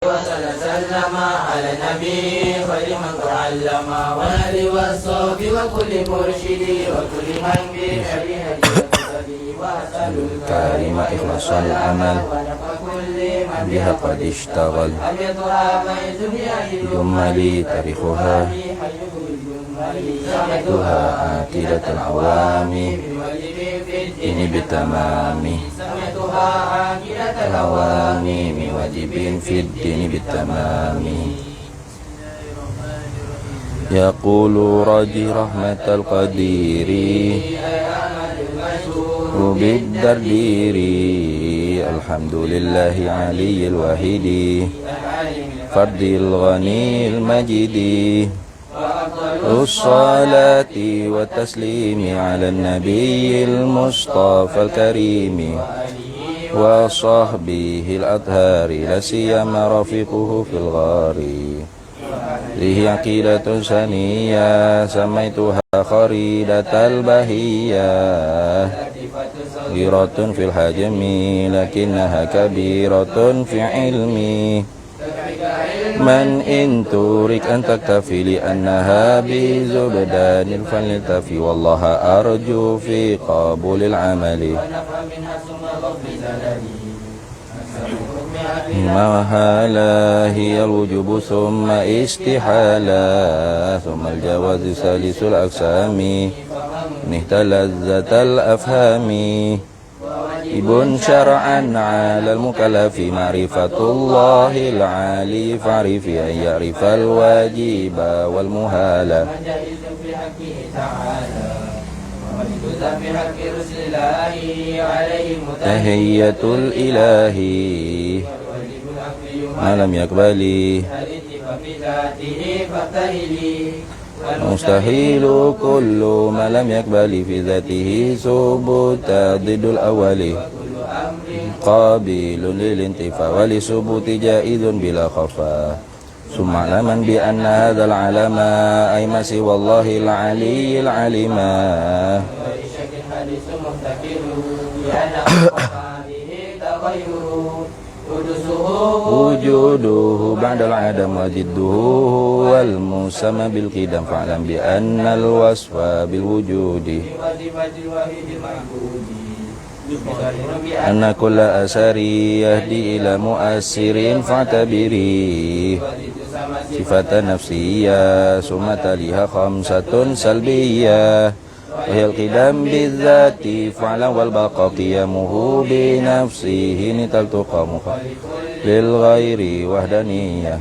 وسلم على النبي خير من تعلم والآل والصحب وكل مرشد وكل من بهدي هدي وأسأل الكريم إخلاص العمل بها قد اشتغل جملي تاريخها سمعتها عقيدة العوام إني بالتمام العوام واجب في الدين بالتمام يقول راجي رحمة القدير وبالدردير الحمد لله علي الوحيد فرد الغني المجيد الصلاة والتسليم على النبي المصطفى الكريم وصحبه الأطهار لا سيما رفيقه في الغار له عقيدة سنية سميتها خريدة البهية صغيرة في الحجم لكنها كبيرة في علمي من إن ترك أن تكتفي لأنها بزبدان فلتفي والله أرجو في قبول العمل مهلا هي الوجوب ثم استحالة ثم الجواز ثالث الأقسام نهت لذة الأفهام ابن شرعا على المكلف معرفة الله العالي فاعرف أن يعرف الواجب والمهال تهية الإله ما لم يقبل مستحيل كل ما لم يقبل في ذاته ثبوت ضد الأول قابل للانتفاع ولثبوت جائز بلا خفاء ثم اعلما بأن هذا العلم أي ما سوى الله العلي العليم وجوده بعد العدم وجده هو المسمى بالقدم فاعلم بأن الوصف بالوجود أن كل أثر يهدي إلى مؤثر فاعتبري صفة نفسية ثم تليها خمسة سلبية وهي القدم بالذات فعلا والبقاء قيامه بنفسه نتلتقى للغير وحدانية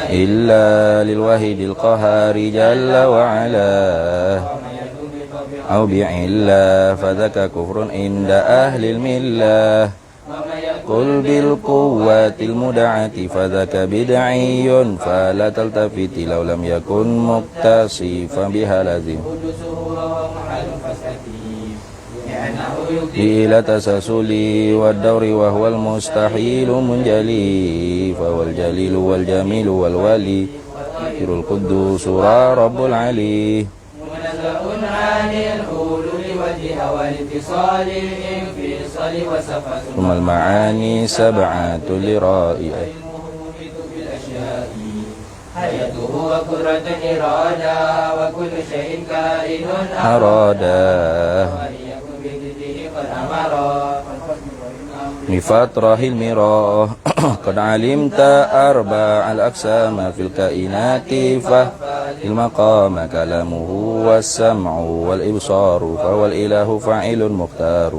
إلا للواحد القهار جل وعلا أو بعلا فذاك كفر عند أهل الملة قل بالقوة المدعة فذاك بدعي فلا تلتفت لو لم يكن متصفا بها لازم إلى تسلسل والدور وهو المستحيل منجلي فهو الجليل والجميل والولي خير القدوس رب العلي ثم المعاني سبعة لرائع حياته وقدرة إرادة وكل شيء كائن أراده بفتره المراء قد علمت أربع الأقسام في الكائنات فالمقام كلامه والسمع والإبصار فهو الإله فاعل مختار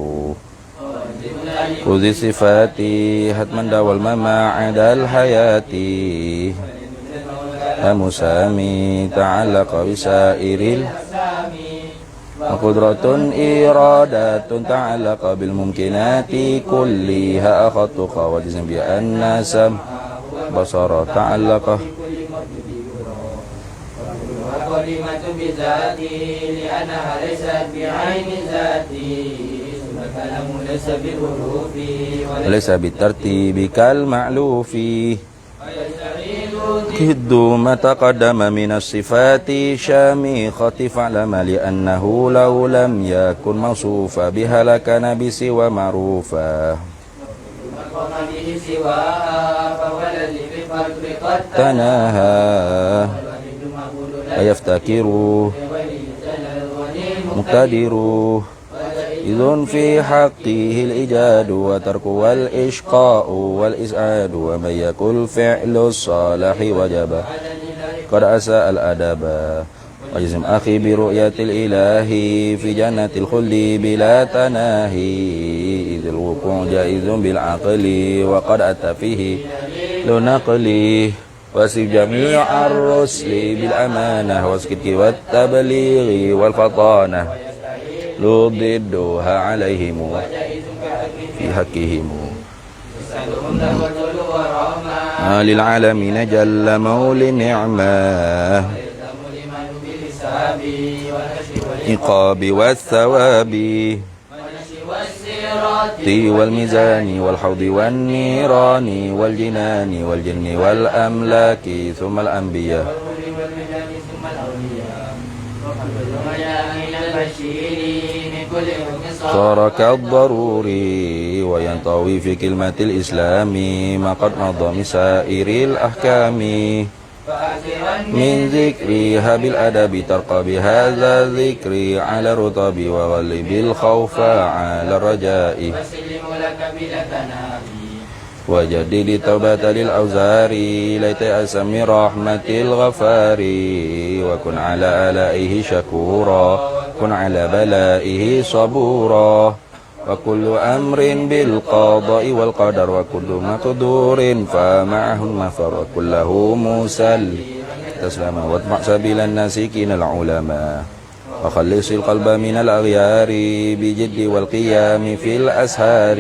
خذ الصفات حتما داول ما عدا الحياة مسامي تعلق بسائر وقدرة إرادة تعلق بالممكنات كلها أخذت وجزم بأن سم بصر تعلق وكلمة بذاتي لأنها ليست بعين ذاتي الكلام ليس بالحروف وليس بالترتيب كالمعلوف ويستحيل كد ما تقدم من الصفات شامخة فاعلم لأنه لو لم يكن موصوفا بها لكان بسوى معروفا تناهى ويفتكر مقتدر إذن في حقه الإيجاد وترك والإشقاء والإسعاد ومن يكن فعل الصالح وجب قد أساء الأدب وجزم أخي برؤية الإله في جنة الخلد بلا تناهي إذ الوقوع جائز بالعقل وقد أتى فيه لنقلي واسف جميع الرسل بالأمانة والصدق والتبليغ والفطانة لضدها عليهم في حقهم للعالمين جل مولى النعمة العقاب والثواب والميزان والحوض والنيران والجنان والجن والأملاك ثم الأنبياء صار كالضروري وينطوي في كلمة الإسلام ما قد مضى من سائر الأحكام من ذكرها بالأدب ترقى بهذا الذكر على الرطب وغلب الخوف على الرجاء وجدد التوبة للأوزار ليتأس من رحمة الغفار وكن على آلائه شكورا كن على بلائه صبورا وكل أمر بالقضاء والقدر وكل مقدور فمعه المفر وكله مسل تسلم واتبع سبيل الناسكين العلماء وخلص القلب من الأغيار بجد والقيام في الأسهار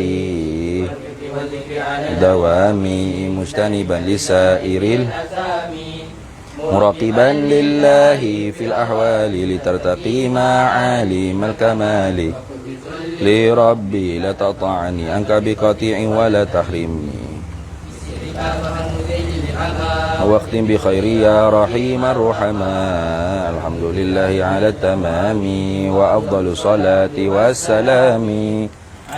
دوامي مجتنبا لسائر مراقبا لله في الأحوال لترتقي معالم الكمال لربي لا تطعني عنك بقطيع ولا تحرمني واختم بخير يا رحيم الرحماء الحمد لله على التمام وأفضل الصلاة والسلام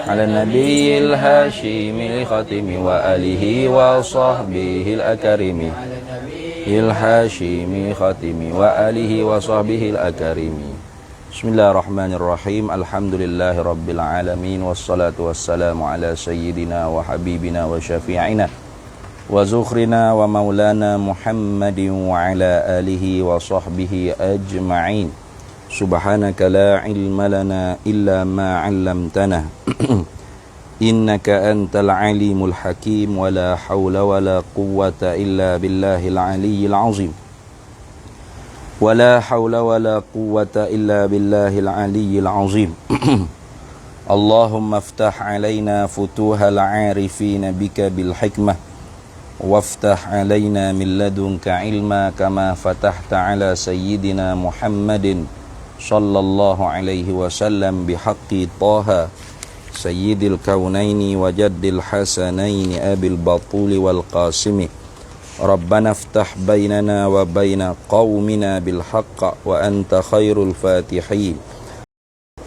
على النبي الهاشمي الختم وآله وصحبه الأكرم الهاشمي ختم وآله وصحبه الأكرم Bismillahirrahmanirrahim. Alhamdulillahirabbil alamin wassalatu wassalamu ala sayyidina wa habibina wa syafi'ina wa zukhrina wa maulana Muhammadin wa ala alihi wa sahbihi ajma'in. Subhanaka la ilma lana illa ma 'allamtana innaka antal alimul hakim wa la hawla wa la quwwata illa billahil aliyyil azim. ولا حول ولا قوة إلا بالله العلي العظيم اللهم افتح علينا فتوح العارفين بك بالحكمة وافتح علينا من لدنك علما كما فتحت على سيدنا محمد صلى الله عليه وسلم بحق طه سيد الكونين وجد الحسنين أبي البطول والقاسم ربنا افتح بيننا وبين قومنا بالحق وأنت خير الفاتحين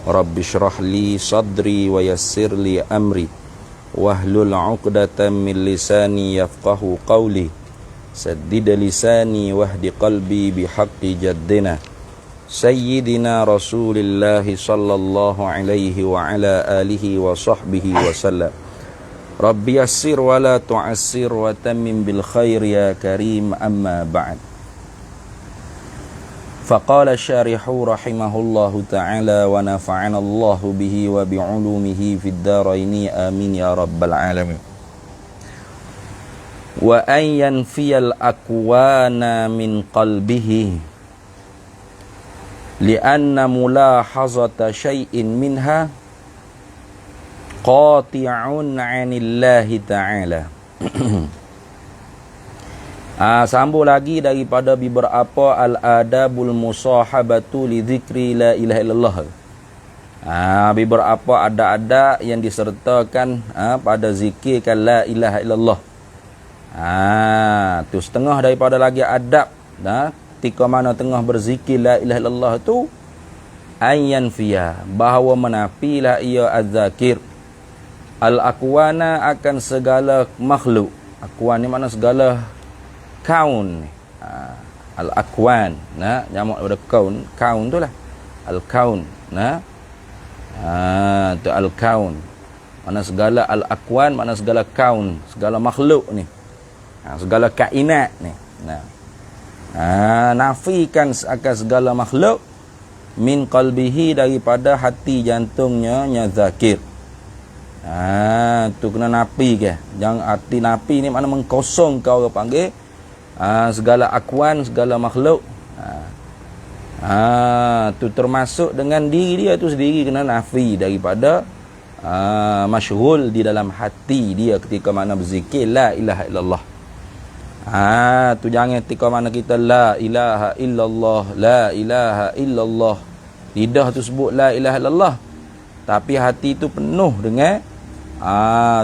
رب اشرح لي صدري ويسر لي أمري واحلل عقدة من لساني يفقه قولي سدد لساني واهد قلبي بحق جدنا سيدنا رسول الله صلى الله عليه وعلى آله وصحبه وسلم Rabbi yassir wa la tu'assir wa tammim bil khair ya karim amma ba'd. Faqala syarihu rahimahullahu ta'ala wa nafa'ana Allahu bihi wa bi'ulumihi fid daraini amin ya rabbal alamin. Wa an yanfiyal akwana min qalbihi li'anna mulahazata syai'in minha qati'un 'anillahi ta'ala. Sambung lagi daripada beberapa al-adabul musahabatu li dzikri la ilaha illallah. Beberapa adab-adab yang disertakan pada zikirkan la ilaha illallah. Tu setengah daripada lagi adab ketika mana tengah berzikir la ilaha illallah tu ayyan fiya, bahawa menafilah ia az-zakir al-akwana akan segala makhluk. Akwan ni makna segala kaun. Al-akwan jamak daripada kaun tu lah. Al-kaun tu al-kaun, mana segala al-akwan, mana segala kaun, segala makhluk ni, segala kainat ni. Nafikan akan segala makhluk min qalbihi, daripada hati jantungnya nya zakir. Tu kena nafi ke. Jangan hati nafi ni mana mengkosong kau orang panggil. Segala akwan, segala makhluk. Tu termasuk dengan diri dia tu sendiri kena nafi daripada masyghul di dalam hati dia ketika mana berzikir la ilaha illallah. Tu jangan ketika mana kita la ilaha illallah, la ilaha illallah, lidah tu sebut la ilaha illallah, tapi hati tu penuh dengan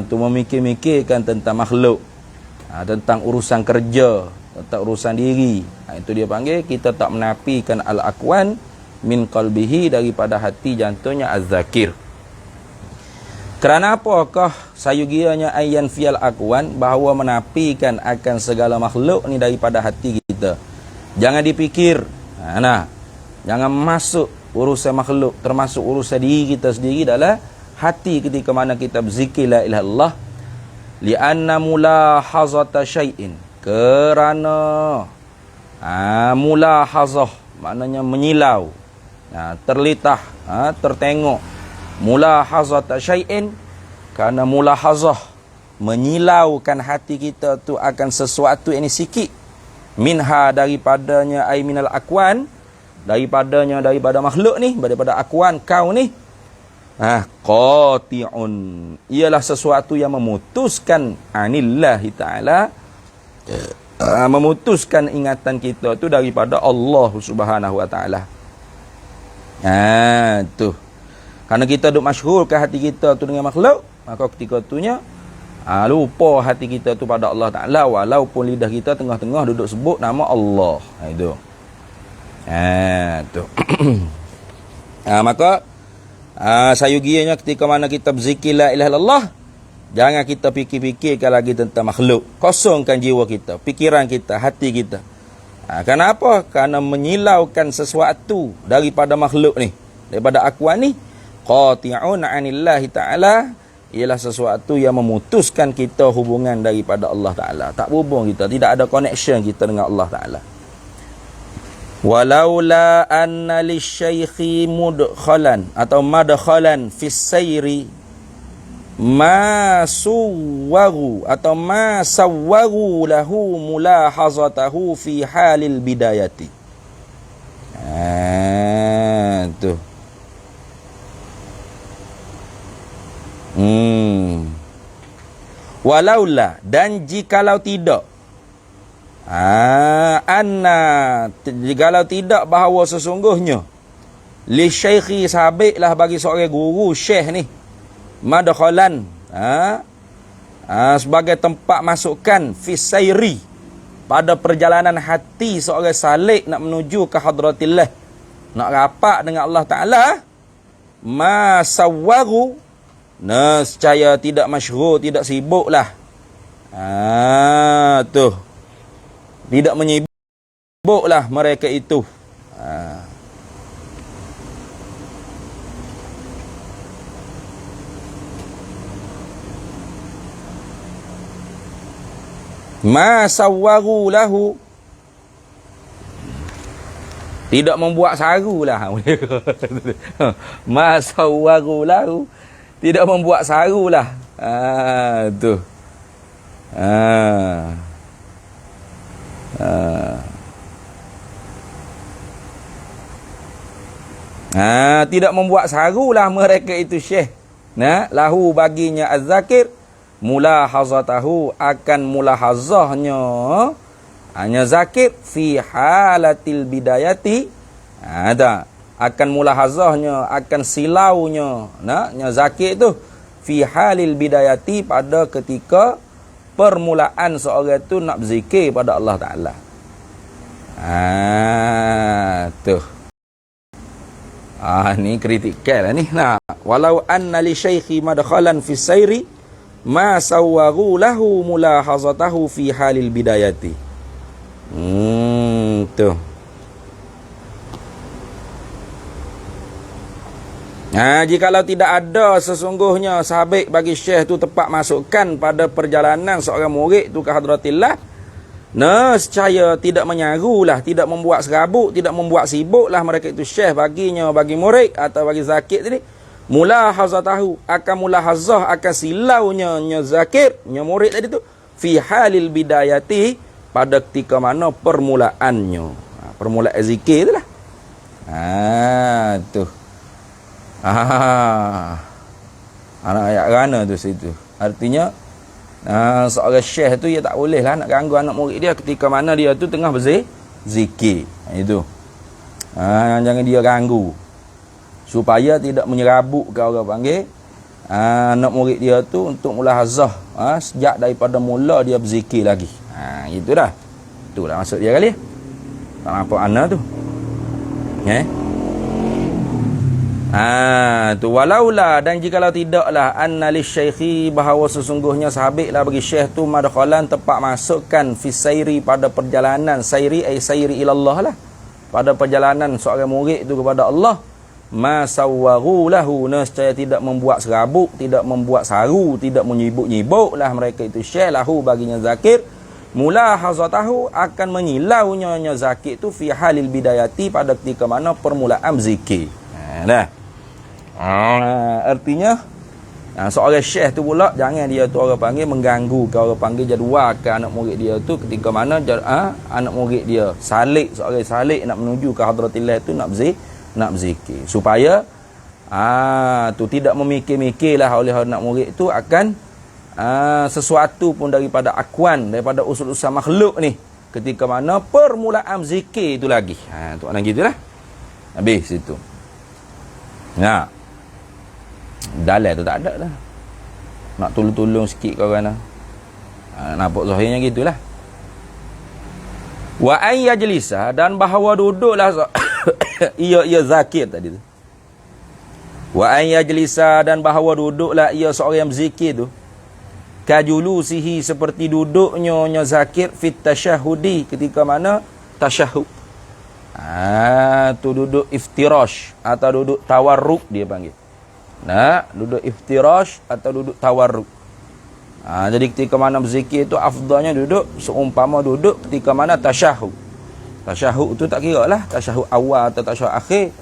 tu memikir-mikirkan tentang makhluk, tentang urusan kerja, tentang urusan diri. Itu dia panggil kita tak menafikan al-akwan min qalbihi, daripada hati jantungnya az-zakir. Kerana apakah sayugianya ayyan fiyal akwan, bahawa menafikan akan segala makhluk ni daripada hati kita. Jangan dipikir. Jangan masuk urusan makhluk, termasuk urusan diri kita sendiri dalam hati ketika mana kita berzikir la ilaha illallah. Li'anna mulahazata syai'in, kerana mulahazah maknanya menyilau, terlitah, tertengok. Mulahazata syai'in, kerana mulahazah menyilaukan hati kita tu akan sesuatu ini sikit. Minha, daripadanya, ay minal akwan, daripada makhluk ni, daripada akwan kau ni. Qati'un, ialah sesuatu yang memutuskan anillahi ta'ala, memutuskan ingatan kita tu daripada Allah Subhanahu wa ta'ala. Tu kerana kita duk masyhurkan hati kita tu dengan makhluk, maka ketika tunya lupa hati kita tu pada Allah Ta'ala, walaupun lidah kita tengah-tengah duduk sebut nama Allah. Itu tu maka sayugianya ketika mana kita berzikir la ilaha illallah, jangan kita fikir-fikirkan lagi tentang makhluk. Kosongkan jiwa kita, fikiran kita, hati kita. Kenapa? Kerana menyilaukan sesuatu daripada makhluk ni, daripada akwan ni. Qati'un anillahi ta'ala, ialah sesuatu yang memutuskan kita hubungan daripada Allah Ta'ala. Tak berhubung kita, tidak ada connection kita dengan Allah Ta'ala. Walaula anna lisyaikhi mudkhalan atau madkhalan fis sayri ma suwaru atau ma sawwaru lahu mulahazatahu fi halil bidayati. Tu walaula, dan jikalau tidak, jikalau tidak, bahawa sesungguhnya li syaikhi, sabitlah bagi seorang guru syekh ni, madkhalan sebagai tempat masukkan fi sayri, pada perjalanan hati seorang salik nak menuju ke hadratillah, nak rapat dengan Allah Ta'ala. Ma sawwaru, nescaya tidak masyhur, tidak sibuklah. Tu tidak menyibuklah mereka itu. Ma sawwaru lahu, tidak membuat saru lah. Ma sawwaru lahu, tidak membuat saru lah. Tu tidak membuat saru lah mereka itu syekh. Lahu, baginya az-zakir, mulahazatahu, akan mulahazahnya hanya zakir fi halatil bidayati. Akan mulahazahnya, akan silaunya nya zakir tu fi halil bidayati, pada ketika permulaan seorang tu nak berzikir pada Allah Ta'ala. Tuh. Ni kritikal lah ni. Nah, walau anna li syaikhi madkhalan fi sayri ma sawwaru lahu mulahazatahu fi halil bidayati. Tuh. Jikalau tidak ada sesungguhnya sahabat bagi syekh tu tepat masukkan pada perjalanan seorang murid tu ke hadratillah, nescaya tidak menyarulah, tidak membuat serabut, tidak membuat sibuklah mereka itu syekh baginya, bagi murid atau bagi zakir tadi, mulahazatahu, akan mulahazah, akan silaunya zakir, murid tadi tu, fi halil bidayati, pada ketika mana permulaannya. Permulaan zikir tu lah. Tuh. Anak ayat kerana tu situ. Artinya seorang syekh tu dia tak boleh lah nak ganggu anak murid dia ketika mana dia tu tengah berzikir. Itu. Jangan dia ganggu. Supaya tidak menyerabutkan orang panggil anak murid dia tu untuk mulahazah. Sejak daripada mula dia berzikir lagi. Itu dah. Itulah maksud dia kali. Tak nampak anak tu. Tu walaula, dan jikalau tidaklah anna lisyaikhi, bahawa sesungguhnya sahabatlah bagi syekh tu madkhalan tepat masukkan fi sayri, pada perjalanan sayri ay sayri ilallah lah, pada perjalanan seorang murid tu kepada Allah, ma sawwaru lahu, nescaya tidak membuat serabut, tidak membuat saru, tidak menyibuk-nyibuklah mereka itu syekh lahu baginya zakir, mulahazatahu, akan menyilaunya zakir tu fi halil bidayati, pada ketika mana permulaan zikir. Artinya seorang syekh tu pula jangan dia tu orang panggil mengganggu ke orang panggil jadualkan anak murid dia tu ketika mana anak murid dia salik, seorang salik nak menuju ke hadratillah tu nak berzikir, supaya tu tidak memikir-mikirlah oleh anak murid tu akan sesuatu pun daripada akuan, daripada usul-usul makhluk ni ketika mana permulaan zikir tu lagi. Tu orang gitulah. Habis situ. Dalil tu tak ada dah. Nak tolong-tolong sikit kau kan. Nampak zahirnya gitulah. Wa ay yajlisa, dan bahawa duduklah ia zakir tadi tu. Wa ay yajlisa, dan bahawa duduklah ia seorang yang berzikir tu, kajulusihi, seperti duduknya zakir fit tasyahudi, ketika mana tasyahud. Tu duduk iftirash atau duduk tawarruk dia panggil. Duduk iftirash atau duduk tawarruk. Jadi ketika mana berzikir tu afdalnya duduk seumpama duduk ketika mana tasyahud. Tasyahud tu tak kira lah tasyahud awal atau tasyahud akhir.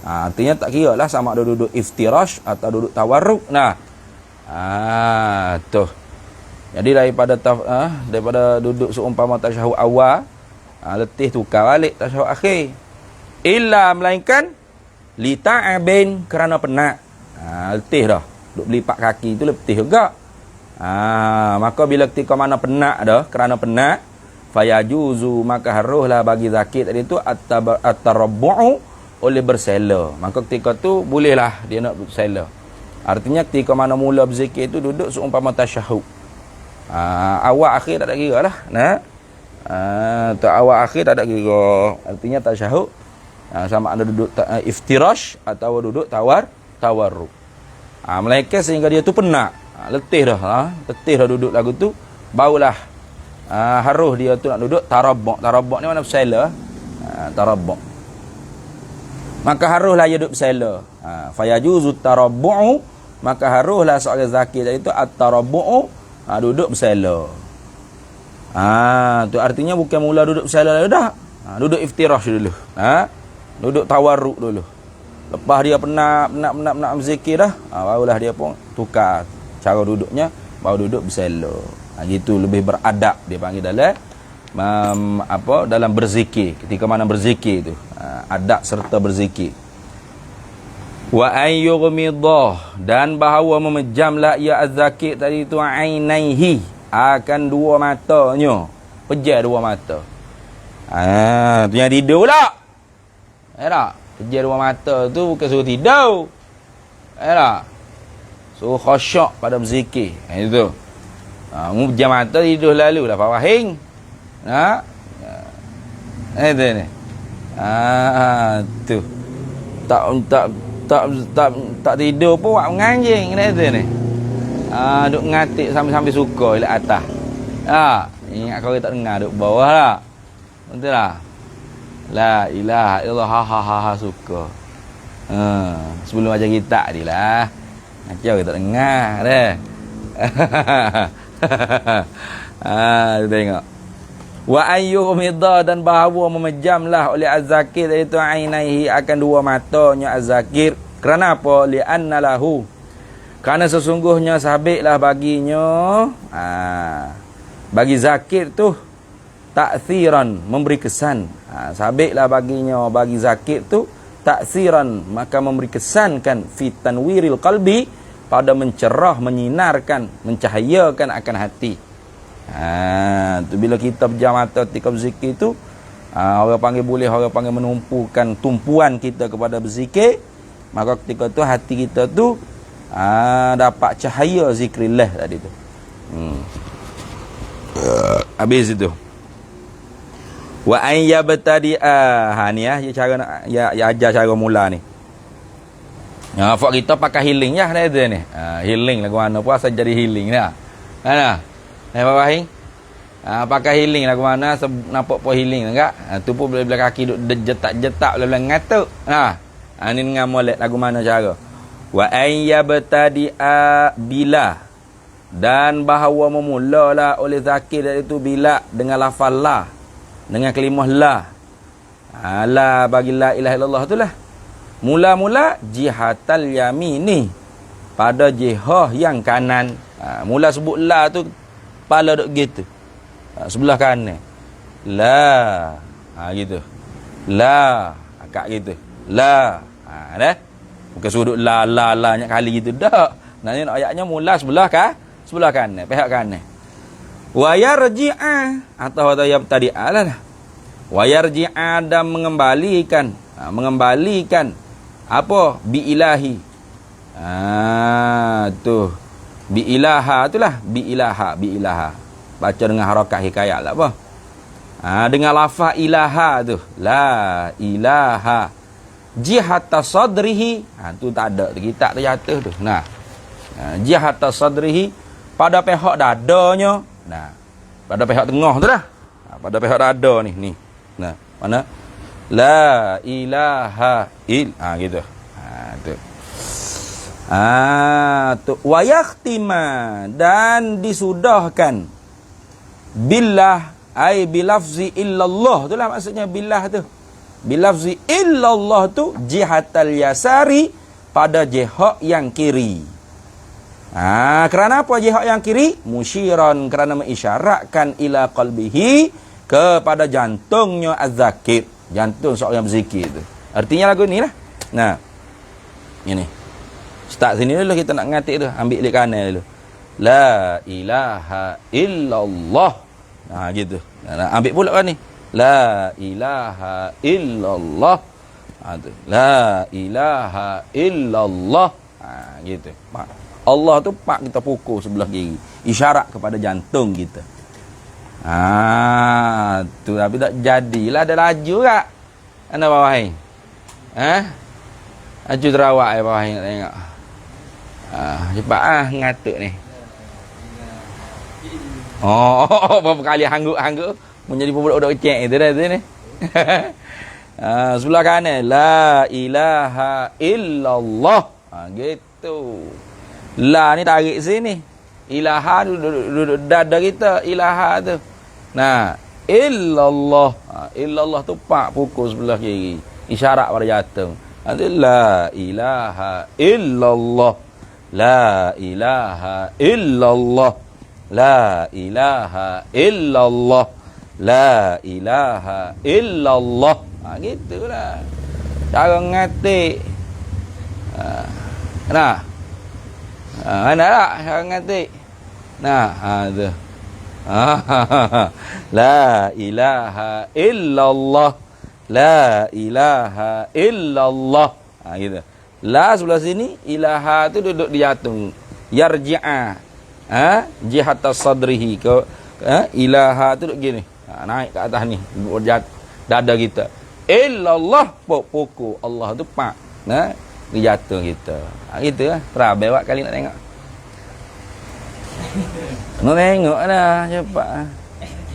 Artinya tak kira lah sama ada duduk iftirash atau duduk tawarruk. Tuh. Jadi daripada duduk seumpama tasyahud awal, letih tukar balik tasyahud akhir. Illa, melainkan li ta'abin, kerana penat. Letih dah. Duk belipat kaki tu letih juga. Maka bila ketika mana penat dah, kerana penat, fayajuzu, maka haruslah bagi zakir tadi tu at-tarabbu'u, oleh bersela. Maka ketika tu bolehlah dia nak bersela. Artinya ketika mana mula berzikir tu duduk seumpama tasyahud. Awal akhir tak ada kira lah. Awal akhir tak ada kira. Artinya tasyahud sama ada duduk iftirash atau duduk tawarruk. Melainkan sehingga dia tu penat, letih dah, letih dah duduk lagu tu, barulah harus dia tu nak duduk tarabbuk. Tarabbuk ni mana bersela? Tarabbuk. Maka haruslah dia duduk bersela. Fayajuzu tarabbu'u, maka haruslah seorang zakir tadi tu at-tarabbu'u, duduk bersela. Tu artinya bukan mula duduk bersela dah. Duduk iftirash dulu. Duduk tawarruk dulu. Lepas dia penat berzikir dah, barulah dia pun tukar cara duduknya, baru duduk bersela. Gitu lebih beradab dia panggil dalam dalam berzikir, ketika mana berzikir tu. Adab serta berzikir. Wa ayyughmidah, dan bahawa memejamlah ia az-zakir tadi tu ainaihi, akan dua matanya, pejam dua mata. Tu yang tidur pula. Tak? Pejam dua mata tu bukan suruh tidur. Tak? Suruh khusyuk pada berzikir. Itu. Pejam mata tidur lalu lah Pak Wahing. Itu ni. Tu. Tak tidur pun buat menganjing itu ni. Duk ngatik sampai suka elak atas. Ingat kau tak dengar duk bawah lah. Betul lah. La ilaha illallah ha suka. Sebelum ajar kita tadi lah. Macam kita dengar dah. Tengok. Wa ayyuhumidha, dan bahawa memejamlah oleh az-zakir iaitu ainaihi akan dua matanya az-zakir. Kerana apa? Li'anna lahu, kerana sesungguhnya sabitlah baginya bagi zakir tu ta'thiran, memberi kesan. Sabitlah baginya bagi zakir tu ta'thiran, maka memberi kesan kan fi tanwiril qalbi, pada mencerah, menyinarkan, mencahayakan akan hati. Tu bila kita pejam mata ketika berzikir tu, orang panggil menumpukan tumpuan kita kepada berzikir, maka ketika tu hati kita tu dapat cahaya zikrillah tadi tu. Habis itu. Wa an yabtadi'a. Ni cara ya ajar cara mula ni. Fak kita pakai healing ya dah tu ni. Healing lagu mana puasa jadi healing dah. Mana? Pak Wahing. Pakai healing lagu mana nampak pun healing enggak? Tu pun bila kaki duk jetak-jetak bila ngatuk. Ni dengan molek lagu mana cara? Wa an yabtadi'a bila, dan bahawa memulalah oleh zakir iaitu bila dengan lafaz la, dengan kalimah la. La bagi la ilaha illallah tu lah. Mula-mula jihatal yamini, pada jihah yang kanan. Mula sebut la tu kepala duk gitu. Sebelah kanan. La. Gitu. La. Akak gitu. La. Dah. Bukan suruh la banyak kali gitu dak. Nak ayatnya mula sebelah kanan, pihak kanan. Wa yarji'a, atau yabtadi'a lah. Wa yarji'a, dan mengembalikan apa? Bi ilahi. Tu. Bi ilaha itulah, bi ilaha. Baca dengan harakat hikayat lah apa? Dengan lafaz ilaha tu. La ilaha. Jihata sadrihi. Tu tak ada. Kita terjatuh tu. Jihata sadrihi, pada pihak dadanya. Pada pihak tengah tu dah. Pada pihak dada ni. Mana? La ilaha gitu. Tu. Tu wa yakhtima, dan disudahkan billah, ai bilafzi illallah, itulah maksudnya billah tu. Bilafzi illallah tu jihatal yasari, pada jihad yang kiri. Kerana apa jihad yang kiri? Musyiran, kerana mengisyaratkan ila qalbihi, kepada jantungnya az-zakir, jantung seorang berzikir tu. Artinya lagu ni lah. Ini. Start sini dulu kita nak ngatik tu, ambil di kanan dulu. La ilaha illallah. Gitu. Ambil pula kan ni. La ilaha illallah. Tu. La ilaha illallah. Gitu. Allah tu pak kita pukul sebelah kiri. Isyarat kepada jantung kita. Tu tapi tak jadilah, ada laju tak? Anda bawah ni. Laju terawak ya bawah ni, nak tengok. Cepat ngatuk ni. Berapa kali hangguk-hangguk menjadi budak-budak kecil itu dah tu ni. Sebelah kanan, la ilaha illallah. Gitu. La ni tarik sini. Ilaha duduk dada kita, ilaha tu. Illallah. Illallah tu pak pukul sebelah kiri. Isyarat pada jantung. La ilaha illallah. La ilaha illallah. La ilaha illallah. La ilaha illallah. Gitulah. Cara ngatik. Mana tak cara ngatik? Tu. La ilaha illallah. La ilaha illallah. Gitu. La sebelah sini, ilaha tu duduk di jantung. Yarji'a. Jihata sadrihi ke ilaha tu duk gini. Naik ke atas ni dada kita. Illallah pokok Allah tu pak. Dia jatuh kita. Gitu lah. Terabai buat kali nak tengok. Nak tengok dah cepat.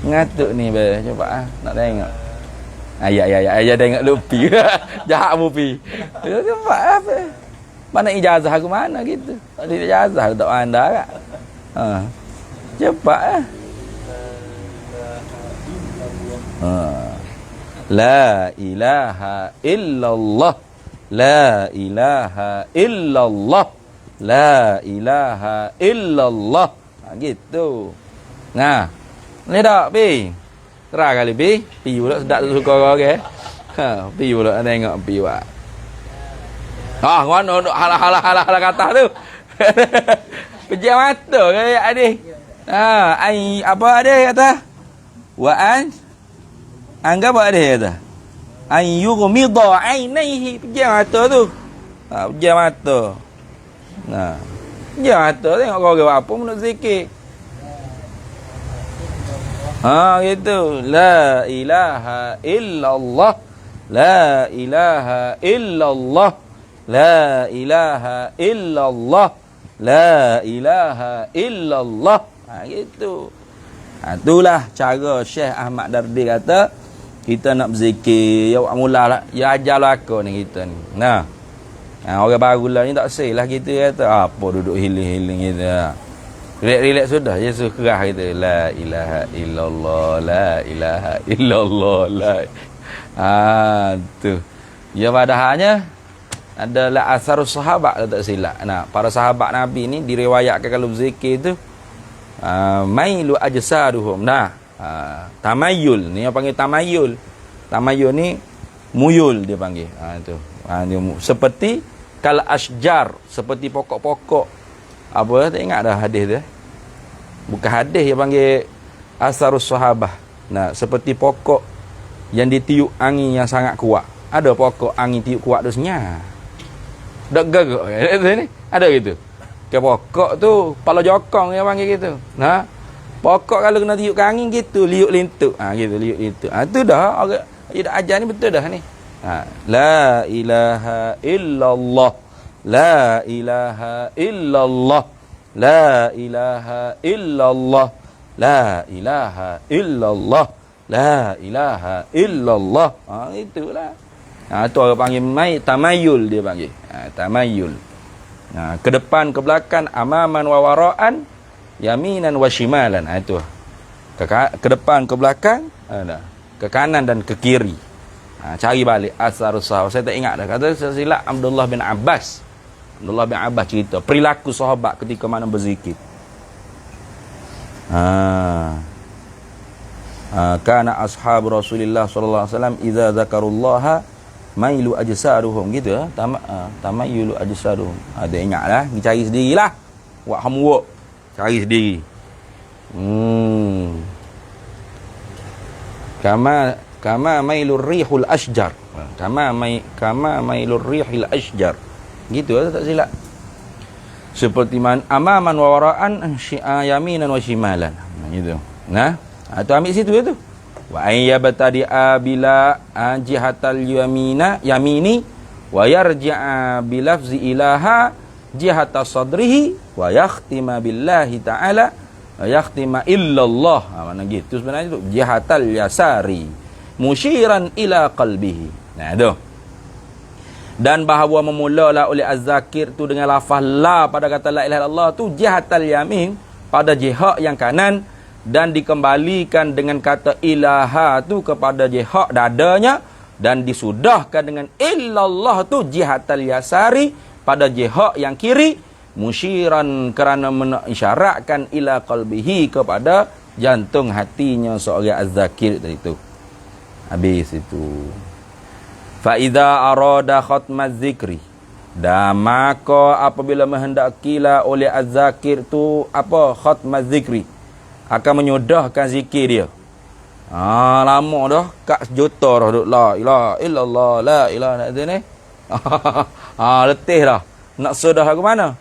Ngatuk ni cepat nak tengok. Ya tengok lupi. Jahat mupi. Cepat apa? Mana ijazah aku mana gitu. Tak ada ijazah tak anda kak. Cepat La ilaha illallah. La ilaha illallah. La ilaha illallah. Gitu. Nah. Ni dak pi. Terah kali pi. Pi pula sedap suka kau ke. Pi pula tengok pi buat. Mana duk halah kata tu. Pejam mata ke adik. Ai apa adik kata? Wa an anggap apa adik kata? Ay yughmidha ainaihi. Pejam mata tu. Pejam mata. Nah. Pejam mata tengok kau ke apa nak zikir. Gitu. La ilaha illallah. La ilaha illallah. La ilaha illallah. La ilaha illallah. Gitu. Itulah cara Syekh Ahmad Dardi kata kita nak berzikir. Ya awak mulalah. Ya ajarlah aku ni kita ni. Nah. Orang baru lah ni tak lah kita kata apa duduk healing kita. Relax sudah. Yesus kerah kita. La ilaha illallah. La ilaha illallah. La. Tu. Ya padahalnya adalah asarus sahabat tak silap. Nah, para sahabat Nabi ni diriwayatkan kalau berzikir tu mailu ajsaduhum. Nah, tamayul ni yang panggil tamayul. Tamayul ni muyul dia panggil. Tu. Dia seperti kal asjar, seperti pokok-pokok. Apa tak ingat dah hadis tu. Bukan hadis yang panggil asarus sahabah. Nah, seperti pokok yang ditiup angin yang sangat kuat. Ada pokok angin tiup kuat tu senyap. Dak gagak ni. Ada gitu. Ke pokok tu pala jokong yang panggil gitu. Nah, pokok kalau kena tiup ke angin gitu, liuk lintuk. Gitu liuk lintuk. Tu dah orang ida ajar ni betul dah ni. La ilaha illallah. La ilaha illallah. La ilaha illallah. La ilaha illallah. La ilaha illallah. Itulah. Tu orang panggil tamayul dia panggil. Tamayul. Ke depan ke belakang, amaman wa wara'an, yaminan wa shimalan. Itu. Ke depan ke belakang, ke kanan dan ke kiri. Cari balik asarus sahabat. Saya tak ingat dah. Kata silap Abdullah bin Abbas. Abdullah bin Abbas cerita perilaku sahabat ketika mana berzikir. Kana ashabu Rasulillah sallallahu alaihi wasallam idza zakarullaha mailu ajsaduhum gitu ya. Tamayulu ajsaduhum. Ada ingatlah, ni cari sendirilah. Buat homework. Cari sendiri. Kama mailur rihul asjar. Kama mailur rihil asjar. Gitu tak silap. Seperti amaman wa wara'an yaminan wa shimalan. Gitu. Nah, tu ambil situ tu. Wa ayyabtadi'a bila jihatal yamini wa yarji'a bilafzi ilaha jihata sadrihi wa yakhtima billahi ta'ala wa yakhtima illallah. Mana gitu sebenarnya tu. Jihatal yasari musyiran ila qalbihi. Nah tu. Dan bahawa memulalah oleh az-zakir tu dengan lafaz la pada kata la ilaha illallah tu jihatal yamin pada jihad yang kanan dan dikembalikan dengan kata ilaha tu kepada jihad dadanya dan disudahkan dengan illallah tu jihatal yasari pada jihad yang kiri musyiran kerana mengisyaratkan ila qalbihi kepada jantung hatinya seorang az-zakir tadi tu. Habis itu. Fa idza arada khatmaz zikri, dan maka apabila menghendakilah oleh az-zakir tu apa khatmaz zikri, akan menyudahkan zikir dia. Lama dah kat sejuta dah duk la ilaha illallah la ilaha illallah ni. Letih dah. Nak sudah ke mana?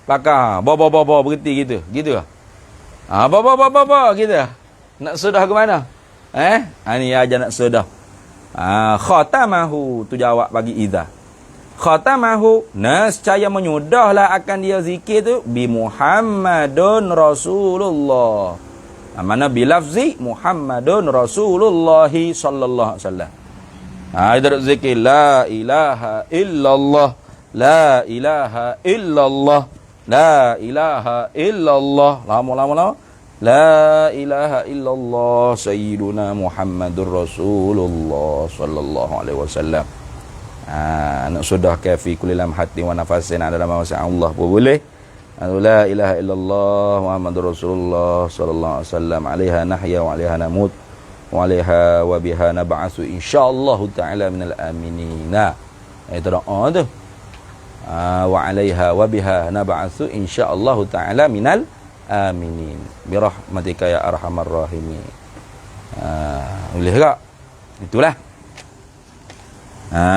Pakar berhenti gitu. Gitu lah. Apa gitu. Nak sudah ke mana? Ini aja nak sudah. Khatamahu tu jawab bagi idza. Khatamahu nescaya menyudahlah akan dia zikir tu bi Muhammadun Rasulullah. Mana bilafzi Muhammadun Rasulullah sallallahu alaihi wasallam. Itu zikir la ilaha illallah, la ilaha illallah, la ilaha illallah. Lama. La ilaha illallah sayyiduna Muhammadur Rasulullah sallallahu alaihi wasallam. Nak sudah kafi kulli lam hati wa nafasin ada dalam masa Allah pun boleh. La ilaha illallah Muhammadur Rasulullah sallallahu alaihi wasallam. Alaiha nahya wa alaiha namut wa alaiha wa biha nab'atsu insyaallah taala minal aminina. Itu doa tu. Wa alaiha wa biha nab'atsu insyaallah taala minal aminin birahmatika ya arhamar rahimin. Boleh tak? Itulah.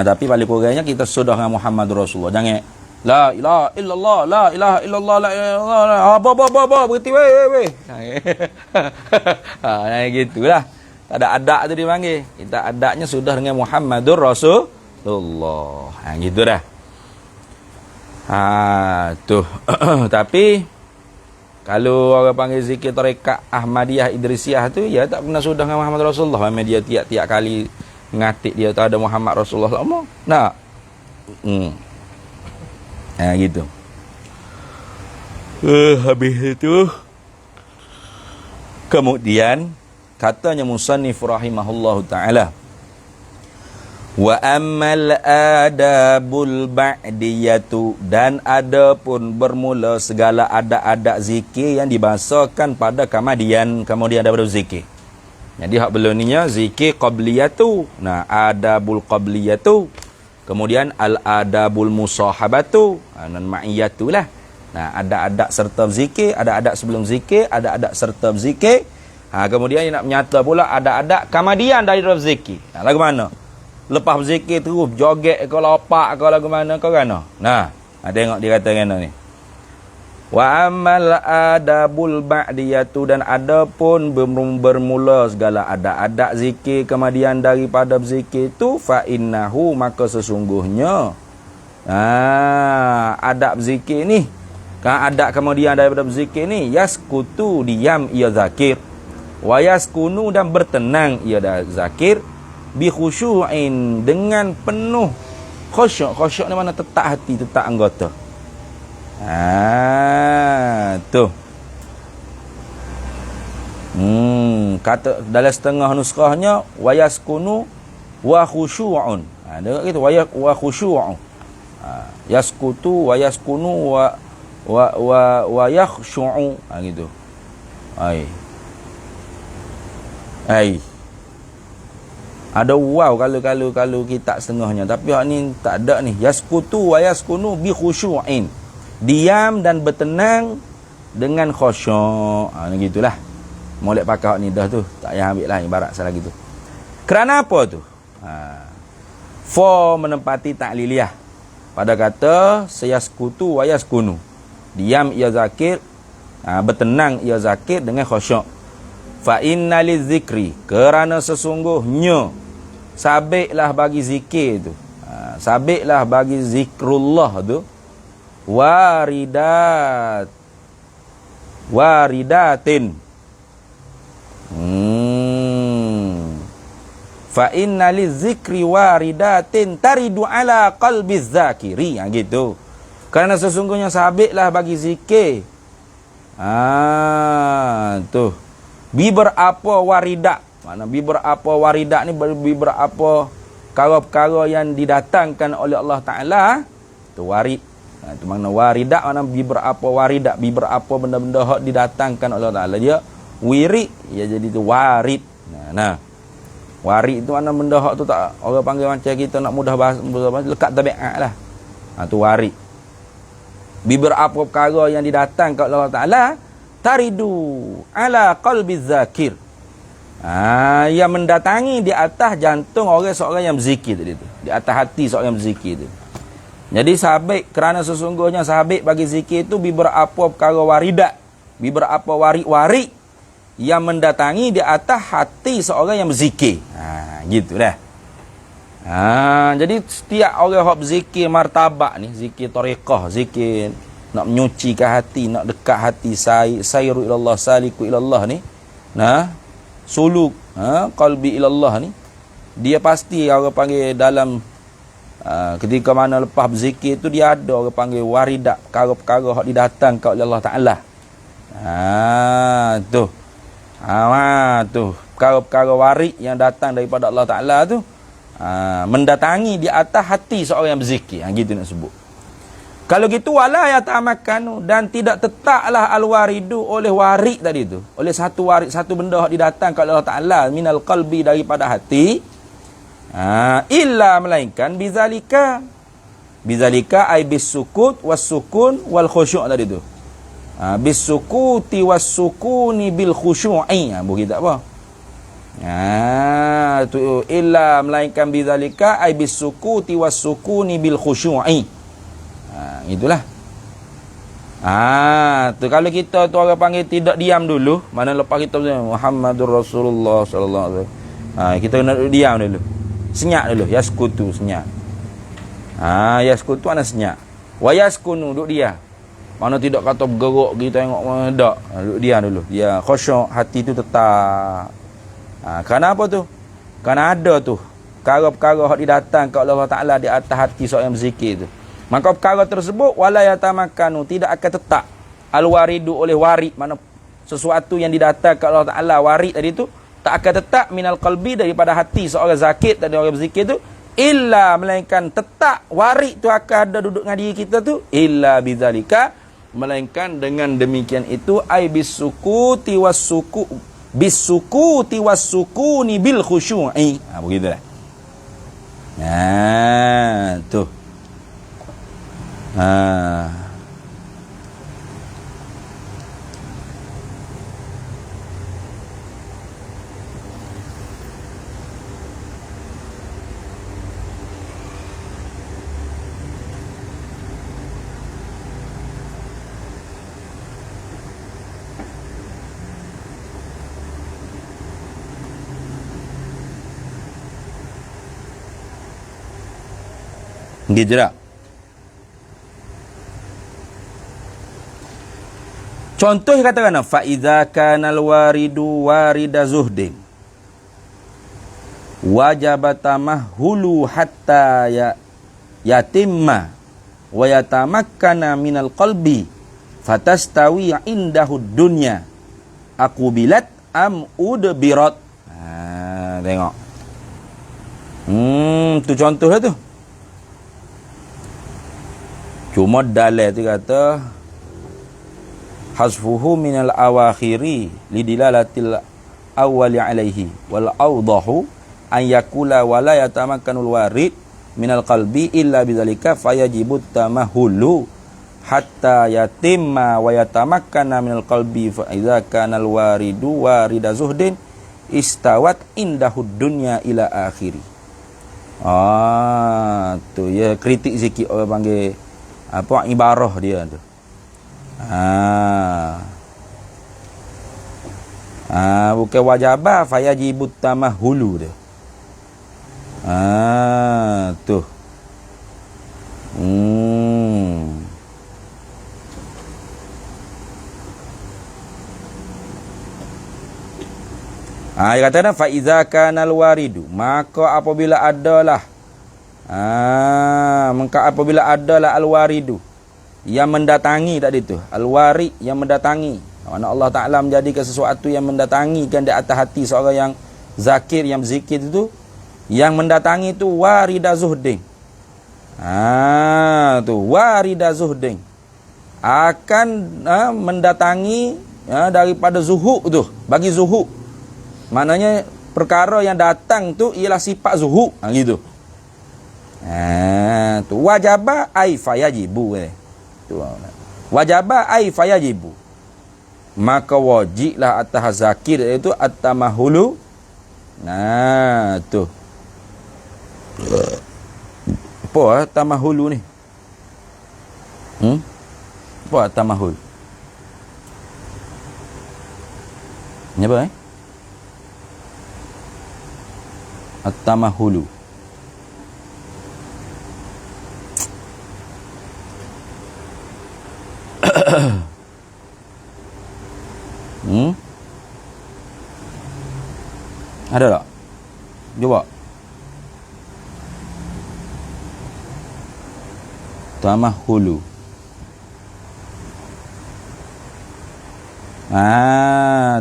Tapi paling kurangnya kita sudah dengan Muhammad Rasulullah. Jangan la ilaha illallah, la ilaha illallah, la ilaha illallah. Apa berhenti weh. Nah gitulah. Tak ada adak tu dipanggil. Kita adaknya sudah dengan Muhammadur Rasulullah. Gitu dah. Tuh. Tapi kalau orang panggil zikir tarekat Ahmadiyah Idrisiyah tu, ya tak pernah sudah dengan Muhammad Rasulullah. Memang dia tiap-tiap kali ngatik dia tak ada Muhammad Rasulullah lama. Nak. Gitu. Habis itu kemudian katanya musannif rahimahullahu taala, wa ammal adabul ba'diyatu, dan adapun bermula segala adat-adat zikir yang dibahasakan pada kemudian daripada zikir. Jadi hak belum ninya zikir qabliyatu. Nah, adabul qabliyatu. Kemudian al adabul musahabatu, nan ma'iyatu lah. Nah, adat-adat serta zikir, adat-adat sebelum zikir, adat-adat serta zikir. Kemudian dia nak menyata pula adat-adat kemudian daripada zikir. Lagu mana? Lepas berzikir terus joget ke lopak ke lagu mana ke kana. Nah, tengok dia kata kena ni. Wa amal adabul ba'diyatu, dan adapun bermula segala adat-adat zikir kemudian daripada berzikir tu, fa innahu, maka sesungguhnya adab zikir ni, kan adat kemudian daripada berzikir ni, yaskutu, diam ia zakir, wa yaskunu, dan bertenang ia dah zakir, bi khusyu'in, dengan penuh khusyuk. Khusyuk ni mana tetap hati, tetap anggota. Tu. Kata dalam setengah nuskahnya wa yaskunu wa khusyu'un. Dia kata wa khusyu'un. Yaskutu wa yaskunu wa yakhshu'u. Gitu. Ai. Ada waw kalau kitab setengahnya, tapi hak ni tak ada ni. Yaskutu wa yaskunu bi khusyu'in, diam dan bertenang dengan khusyuk. Gitulah. Molek pakai hak ni dah tu, tak payah ambil lah ibarat salah gitu. Kerana apa tu? For menempati ta'liliyah pada kata sayaskutu wa yaskunu, diam ia zakir, bertenang ia zakir dengan khusyuk. Fa inna lizikri, kerana sesungguhnya sabitlah bagi zikir tu, sabitlah bagi zikrullah tu, waridatin. Fa inna lizikri waridatin taridu ala qalbi zakiri. Gitu. Kerana sesungguhnya sabitlah bagi zikir. Tuh. Biberapa waridat. Mana biberapa waridat ni, biberapa perkara-perkara yang didatangkan oleh Allah Ta'ala. Tu warid. Itu makna waridat, mana biberapa waridat, biberapa benda-benda hak didatangkan oleh Allah Ta'ala. Dia wirid, ya jadi tu warid. Nah. Warid tu mana benda hak tu tak orang panggil macam kita nak mudah bahas lekat tabiat lah. Tu warid. Biberapa perkara yang didatangkan oleh Allah Ta'ala taridu ala qalbi zakir, yang mendatangi di atas jantung orang seorang yang berzikir tadi tu, di atas hati seorang yang berzikir tu. Jadi sahabat, kerana sesungguhnya sahabat bagi zikir tu beberapa perkara waridat, beberapa warik-warik yang mendatangi di atas hati seorang yang berzikir. Gitu dah. Jadi setiap orang yang berzikir martabak ni, zikir tariqah, zikir nak menyucikan hati, nak dekat hati, sayru ilallah, saliku ilallah ni, suluk qalbi ilallah ni, dia pasti orang panggil dalam ketika mana lepas berzikir tu dia ada orang panggil waridat, perkara-perkara hak didatangkan oleh Allah Taala. Tu perkara-perkara warid yang datang daripada Allah Taala tu mendatangi di atas hati seorang yang berzikir. Gitu nak sebut. Kalau gitu wala yatamakkanu, dan tidak tetaplah al-waridu oleh warid tadi tu, oleh satu warid, satu benda hak didatangkan oleh Allah Taala minal qalbi, daripada hati, illa melainkan bizalika ay bisukut wassukun wal khusyu' tadi tu. Bisukuti wassukuni bil khusyu'i. Bukan tak apa. Tu illa melainkan bizalika ay bisukuti wassukuni bil khusyu'i. Itulah. Tu kalau kita tu orang panggil tidak diam dulu, mana lepas kita Muhammadur Rasulullah sallallahu alaihi wasallam, kita kena diam dulu. Senyap dulu, yaskutu, senyap. Yaskutu ana senyap. Wa yaskunu, duduk dia. Mana tidak kata bergerak kita tengok mana dak. Duduk dia dulu. Dia khusyuk, hati tu tetap. Kerana apa tu? Kerana ada tu perkara-perkara hak didatangkan oleh Allah Taala di atas hati seorang yang berzikir tu. Maka perkara tersebut wala yatamakkanu, tidak akan tetap al-waridu oleh warid, mana sesuatu yang didatangkan oleh Allah Taala warid tadi tu tak akan tetap minal qalbi, daripada hati seorang zakir tadi, orang berzikir tu, illa melainkan tetap warid tu akan ada duduk dengan diri kita tu, illa bidzalika, melainkan dengan demikian itu, ai bisukuti wassukuni bil khusyu'i. Begitulah. Tu. Gitu tak? Contoh katakan, fa idza kana al-waridu warida zuhdin wajaba tamahhulu hatta yatimma wa yatamakkana minal qalbi fatastawi indahu dunya aqubilat am udbirat. Tengok. Tu contohnya tu. Cuma dalil tu kata hasfuhu minal awakhiri lidilalatil awwali alaihi wal awdahu an yakula wala yatamakkanul warid minal qalbi illa bidzalika fayajibut tamahulu hatta yatimma wa yatamakkana minal qalbi fa idza kana al waridu warida zuhdin istawat indahud dunya ila akhiri. Tu ya kritik sikit orang panggil apa ibarah dia tu. Bukan wajabah fayajibut tamahulu dia. Tu. Dia kata fa iza kanal waridu, maka apabila adalah apabila adalah al-waridu yang mendatangi tadi tu, al-warid yang mendatangi, mana Allah Taala menjadikan sesuatu yang mendatangi kan di atas hati seorang yang zakir, yang berzikir itu, yang mendatangi tu warida zuhdin. Tu warida zuhdin akan mendatangi daripada zuhud tu, bagi zuhud. Maknanya perkara yang datang tu ialah sifat zuhud, gitu. Tu wajaba ai fayajibu. Tu wajaba ai fayajibu, maka wajiblah atas zakir iaitu at-tamahulu. Tu apa tamahulu ni? Apa tamahul? Ini apa At-tamahulu. Ada tak? Coba. Tamahulu.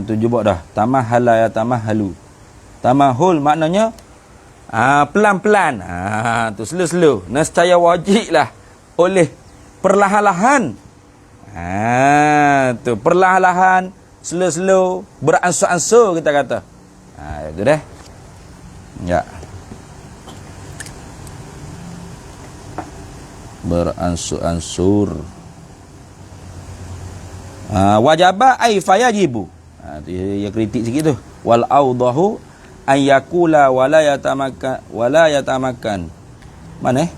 Tu coba dah. Tamahala ya tamahalu. Tamahul maknanya pelan-pelan. Tu slow-slow. Nescaya wajib lah oleh perlahan-lahan. Tu perlahan-lahan, slow-slow, beransur-ansur kita kata. Itu dah. Ya. Beransur-ansur. Wajaba ay fayajibu. Dia kritik sikit tu. Wal awdahu ay yakula wala yatamakkan. Mana?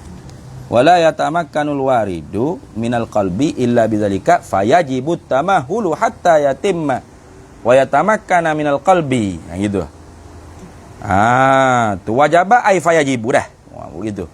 Wala yatamakkanul waridu minal qalbi illa bidzalika fayajibu tamahulu hatta yatimma wa yatamakkana minal qalbi. Gitu. Tu wajaba ay fayajibu dah. Begitu.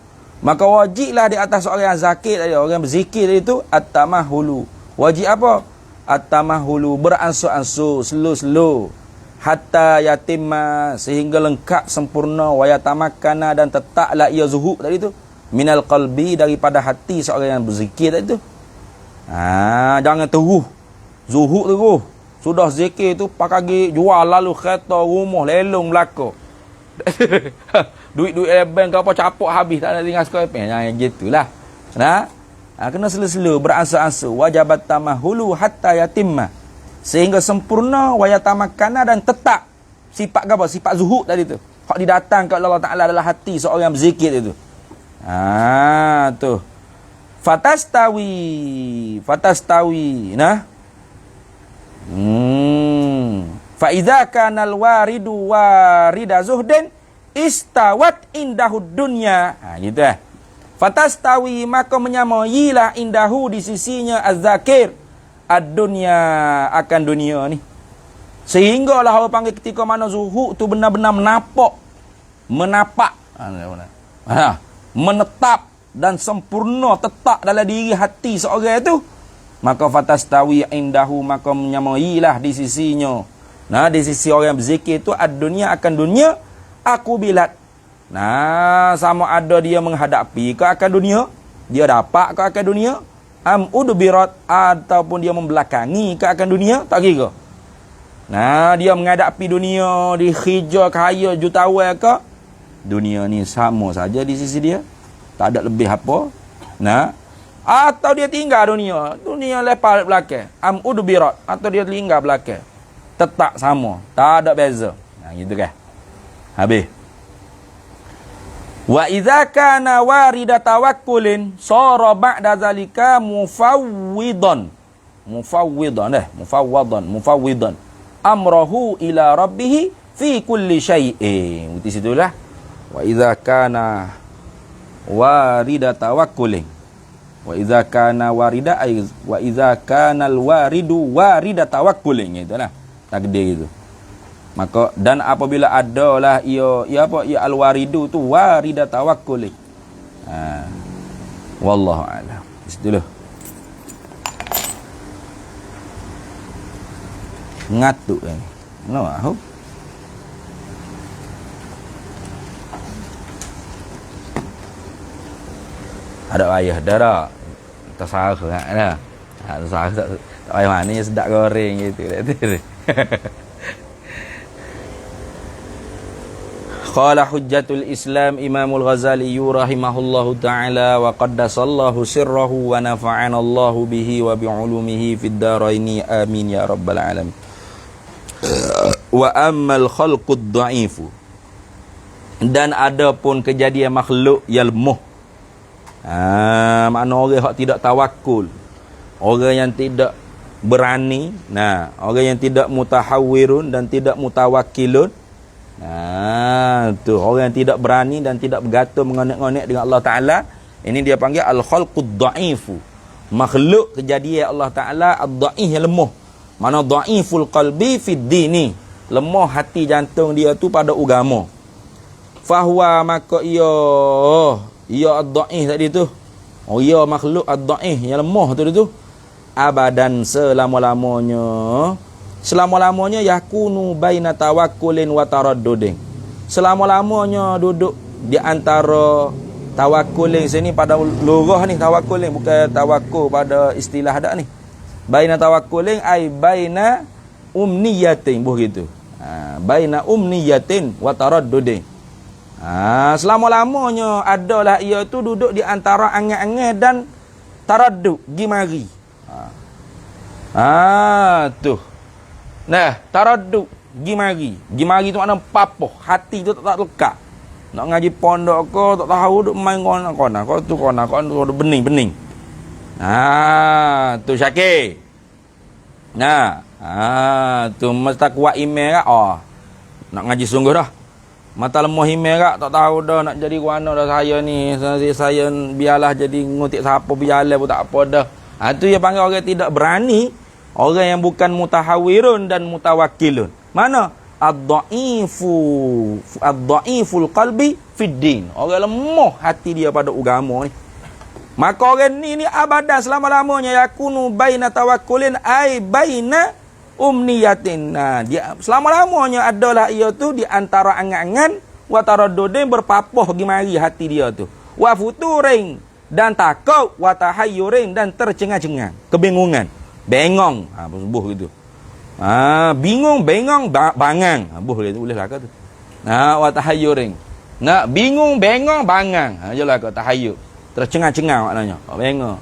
Maka wajiblah di atas orang yang zakir tadi, orang yang berzikir itu at-tamahulu. Wajib apa? At-tamahulu, beransur-ansur, slow-slow. Hatta yatimma, sehingga lengkap sempurna, wa yatamakkana, dan tetaplah ia zuhud tadi tu. Minal qalbi, daripada hati seorang yang berzikir tadi tu. Jangan terus zuhud terus. Sudah zikir tu pakai jual lalu kereta, rumah, lelong belaka. Duit-duit bank ke apa capuk habis, tak ada tinggal sekolah. Yang gitulah. Kena slow-slow, beransur-ansur. Wajabat tamahulu hatta yatimma, sehingga sempurna, wa yatamakkana, dan tetap sifat apa? Sifat zuhud tadi tu. Hak didatangkan oleh Allah Ta'ala adalah hati seorang yang berzikir itu. Tu. Fatastawi. Fa idza kana al-waridu warida zuhdin istawat indahud dunya. Gitu lah. Fatastawi, maka menyamailah indahu, di sisinya, az-zakir, ad-dunya, akan dunia ni. Sehingga lah orang panggil ketika mana zuhud tu benar-benar menapak, menetap dan sempurna, tetap dalam diri hati seorang itu. Maka fatastawi indahu, maka menyamailah di sisinya. Di sisi orang yang berzikir itu ad-dunya, akan dunia, aku bilat. Sama ada dia menghadapi ke akan dunia, dia dapat ke akan dunia, udbirat, ataupun dia membelakangi ke akan dunia, tak kira. Dia menghadapi dunia, di hijau kaya jutawan ke, dunia ni sama saja di sisi dia, tak ada lebih apa. Atau dia tinggal dunia lepas belakang, udbirat, atau dia tinggal belakang, tetap sama, tak ada beza. Gitu kan. Habis. Wa idza kana warida tawakkulin sara ba'da zalika mufawwidan amrahu ila rabbih fi kulli syai'in. Di situlah wa idza kana warida tawakkulin, wa idza kana warida ay wa idza kana al-waridu warida tawakkulin, itulah takdir itu. Maka dan apabila adalah ia al-waridu tu warida tawakkul. Wallahu a'lam. Situlah. Ngatuk ni. Kenapa? Ada ayah dah. Tersalah dah. Tersalah tak payah mana sedap goreng gitu. Qala hujjatul Islam Imamul Ghazali rahimahullahu ta'ala wa qaddasallahu sirrahu wa nafa'ana Allahu bihi wa bi'ulumihi fid daraini amin ya rabbal alamin. Wa ammal khalqud dha'ifu, dan ada pun kejadian makhluk yang lemah. Makna orang yang tidak tawakul, orang yang tidak berani, orang yang tidak mutahawwirun dan tidak mutawakkilun. Tu orang yang tidak berani dan tidak bergantung mengonek-ngonek dengan Allah Ta'ala. Ini dia panggil al-khalqud dha'ifu, makhluk kejadian Allah Ta'ala ad-dha'if yang lemah. Mana dha'iful qalbi fid dini, lemah hati jantung dia tu pada agama. Fahuwa maka ia ad-dhaif tadi tu. Oh ia makhluk ad-dhaif yang lemah tu abadan selama-lamanya yakunu baina tawakkulin wa taraddudin. Selama-lamanya duduk di antara tawakkulin sini pada lurah ni, tawakkulin bukan tawakkul pada istilah dak ni. Baina tawakkulin ai baina umniyatin begitu. Baina umniyatin wa taraddudin. Selama-lamanya adalah ia tu duduk di antara angan-angan dan taraddud, gi mari. Tu. Nah, taraddud, gi mari. Gi mari tu makna papoh, hati tu tak lekat. Nak ngaji pondok ke tak tahu duk main kona-kona. Kau tu bening-bening. Tu Syakir. Tu mesti kuat email kak. Nak ngaji sungguh dah. Mata lemah email kak, tak tahu dah nak jadi warna dah saya ni. Saya biarlah jadi ngutik siapa biarlah pun tak apa dah. Tu yang panggil orang tidak berani, orang yang bukan mutahawirun dan mutawakkilun. Mana? Ad-dha'iful qalbi fid din. Orang lemah hati dia pada agama ni. Maka orang ni abadan selama-lamanya yakunu baina tawakkulin ai baina umniyatin. Dia selama-lamanya adalah ia tu di antara angan-angan wa taraddudin berpapoh gi mari hati dia tu. Wa futurin dan takut, wa tahayyurin dan tercengang-cengang, kebingungan, bengong, sebuah gitu. Bingung, bengong, bangang. Boleh lah kau tu. Wa tahayyurin. Bingung, bengong, bangang. Jelah kau tahayyur. Tercengang-cengang maknanya. Bengong.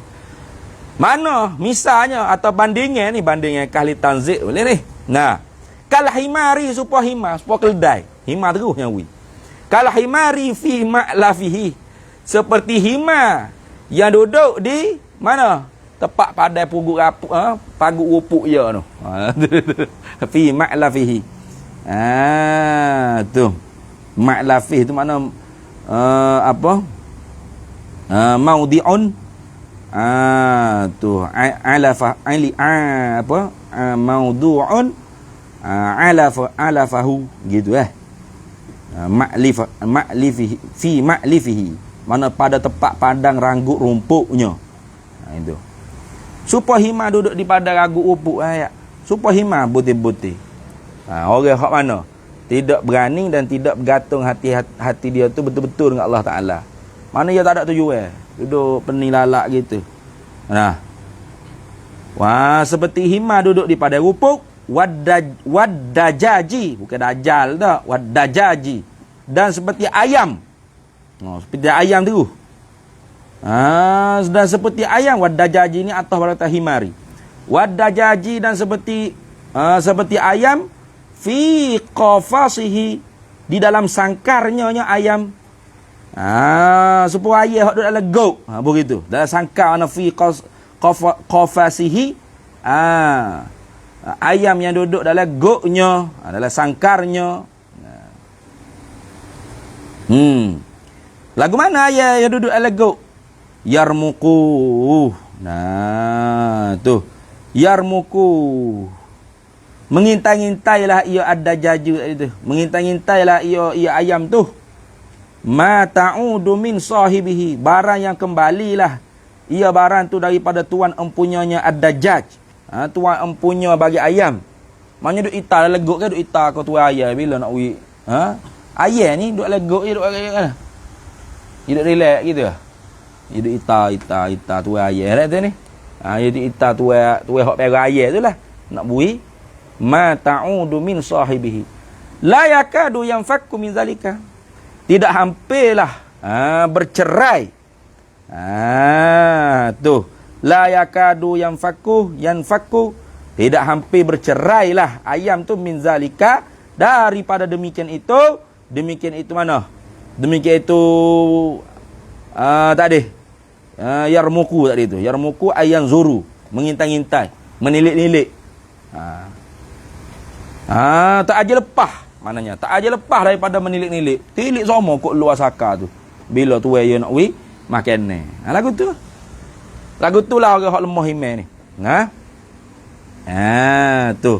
Mana misalnya atau bandingan kali tanzid boleh ni. Kal himari supaya himar, supaya keledai. Himar terus yang wi. Kal himari fi ma'lafihi. Seperti himar yang duduk di mana? Tepat pada puguk rapuk, paguk rupuk dia tu. Fi ma'lafihi. Tu. Ma'lafih tu makna apa? Maudi'un. Tu alafa ali apa? Maudu'un alafahu gitu ma'lifihi fi ma'lifihi. Mana pada tempat padang ranggut rumpuknya. Itu. Supaya hima duduk di pada ranggut rumpuk supaya hima butir-butir. Orang hak mana? Tidak berani dan tidak bergantung hati dia tu betul-betul dengan Allah Taala. Mana dia tak ada tujuan. Duduk penilalak gitu. Seperti hima duduk di pada rupuk. Wadajaji, bukan dajal dah. Wadajaji. Dan seperti ayam. Seperti ayam tu. Dan seperti ayam. Wadajaji ni atas pada himari. Wadajaji dan seperti ayam. Fi qafasihi. Di dalam sangkarnya ayam. Supaya ayam duduk dalam gok. Begitu. Dalam sangkar ana fi qafasihi. Ayam yang duduk dalam goknya, dalam sangkarnya. Lagu mana ayam yang duduk dalam gok? Yarmuku. Tu. Yarmuku. Mengintai-ngintailah ia ada jaju itu. Mengintai-ngintailah ia ayam tu. Ma ta'udu min sahibihi. Barang yang kembalilah. Ia barang tu daripada tuan empunyanya ad-dajjaj. Tuan empunya bagi ayam. Maknanya duk ita legok ke duk ita kau tuan ayam bila nak wi. Ayam ni duk legok je duk kan. Dia duk relax gitu. Dia duk ita tuan ayam dah tu ni. Dia duk ita tuan hok pegang ayam tu lah. Nak bui. Ma ta'udu min sahibihi. La yakadu yanfakku min zalika. Tidak hampirlah bercerai. Tu. La yakadu yanfakku. Tidak hampir bercerailah ayam tu min zalika. Daripada demikian itu. Demikian itu mana? Demikian itu tak ada. Yarmuku tadi tu. Yarmuku ayam zuru. Mengintai-ngintai. Menilik-nilik. Tak aja lepas. Maknanya tak aja lepas daripada menilik-nilik. Tilik semua kok luar saka tu. Bila tu dia nak wi makan ni. Lagu tu. Lagu tu lah orang hak lemah iman ni. Tu.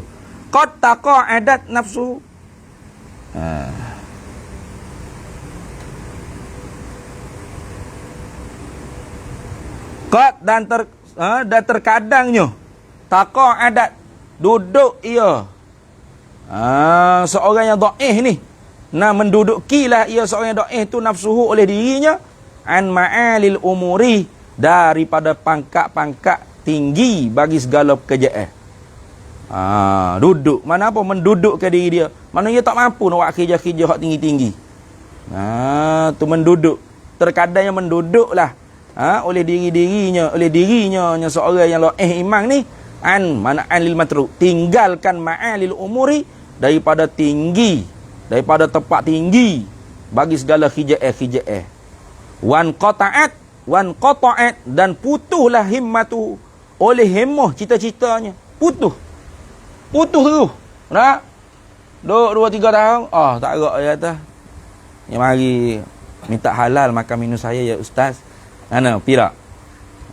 qad taqa'adat nafsu. Qad dan terkadangnya taqa'adat duduk ia. Seorang yang dhaif ni, mendudukilah ia seorang yang dhaif tu nafsuhu oleh dirinya an ma'alil umuri, daripada pangkat-pangkat tinggi bagi segala pekerjaan. Duduk. Mana apa? Menduduk ke diri dia. Mana dia tak mampu nak buat kerja-kerja hak tinggi-tinggi. Tu menduduk. Terkadang yang menduduklah oleh dirinya seorang yang dhaif iman ni man'an lil matruk, tinggalkan ma'alil umuri, daripada tinggi, daripada tempat tinggi bagi segala khija'ah. Wan qata'at dan putuhlah himmatu, oleh himmah cita-citanya. Putuh terus. Nak duk 2-3 tahun, tak gerak dia kata. Yang mari minta halal makan minum saya ya ustaz. Ana pirak.